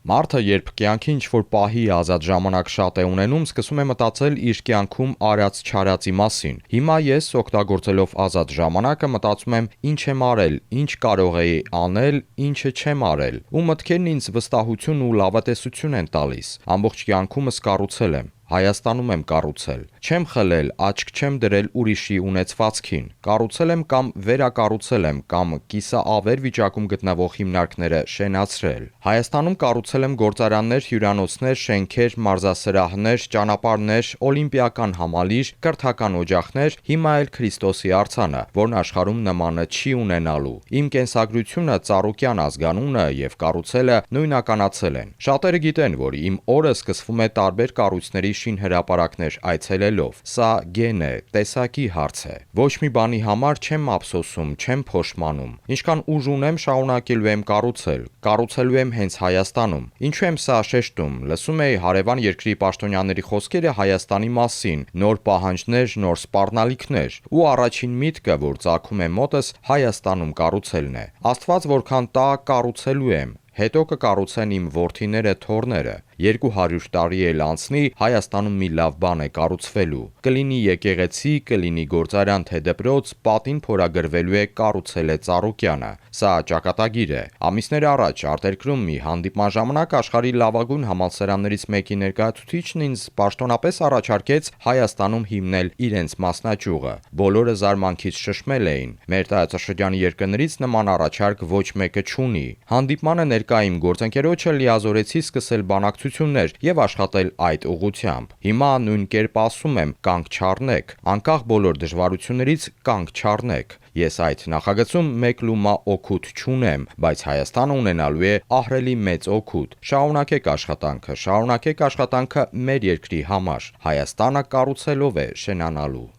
Մարդը, երբ կյանքի ինչ-որ պահի ազատ ժամանակ շատ է ունենում, սկսում է մտածել իր կյանքում արած-չարածի մասին։ Հիմա ես, օգտագործելով ազատ ժամանակը, մտածում եմ ինչ եմ արել, ինչ կարող էի անել, ինչը չեմ արել, ու մտքերն ինձ վստահություն ու լավատեսություն են տալիս։ Ամբողջ կյանքումս կառուցել եմ, Հայաստանում եմ կառուցել։ Չեմ խլել, աչք չեմ դրել ուրիշի ունեցվածքին։ Կառուցել եմ կամ վերակառուցել եմ, կամ կիսաավեր վիճակում գտնվող հիմնարկները շենացրել։ Հայաստանում կառուցել եմ գործարաններ, հյուրանոցներ, շենքեր, մարզասրահներ, ճանապարհներ, օլիմպիական համալիր, կրթական օջախներ, հիմա էլ Քրիստոսի արձանը, որն աշխարհում նմանը չի ունենալու։ Իմ կենսագրությունը, Ծառուկյան ազգանունը եւ կառուցելը նույնականացել են։ Շատերը գիտեն, որ իմ օրը սկսվում է տարբեր կառույցների շինհրապարակներ այցելելով։ Սա գեն է, տեսակի հարց է։ Ոչ մի բանի համար չեմ ափսոսում, չեմ փոշմանում։ Ինչքան ուժ ունեմ, շարունակելու եմ կառուցել։ Կառուցելու եմ հենց Հայաստանում։ Ինչու եմ սա շեշտում։ Լսում էի հարևան երկրի պաշտոնյաների խոսքերը Հայաստանի մասին, նոր պահանջներ, նոր սպառնալիքներ, ու առաջին միտքը, որ ծագում է մոտս, Հայաստանում կառուցելն է։ Աստված որքան տա, կառուցելու եմ։ Հետո կկառուցեն իմ որդիները, թոռները։ 200 տարի էլ անցնի, Հայաստանում մի լավ բան է կառուցվելու։ Կլինի եկեղեցի, կլինի գործարան թե դպրոց, պատին փորագրվելու է կառուցել է Ծառուկյանը։ Սա ճակատագիր է։ Ամիսներ առաջ արտերկրում մի հանդիպման ժամանակ աշխարհի լավագույն համալսարաններից մեկի ներկայացուցիչն ինձ պաշտոնապես առաջարկեց Հայաստանում հիմնել իրենց մասնաճյուղը։ Բոլորը զարմանքից շշմել էին։ Մեր տարածաշրջանի երկրներից նման առաջարկ ոչ մեկը չունի։ Հանդիպմանը ներկա իմ գործընկերոջը լիազորեցի սկսել բանակցություններ եւ աշխատել այդ ուղղությամբ։ Հիմա նույն կերպ ասում եմ՝ կանգ չառնեք, անկախ բոլոր դժվարություններից կանգ չառնեք։ Ես այդ նախագծում մեկ լումա օգուտ չունեմ, բայց Հայաստանը ունենալու է ահռելի մեծ օգուտ։ Շարունակեք աշխատանքը մեր երկրի համար։ Հայաստանը կառուցելով է շենանալու։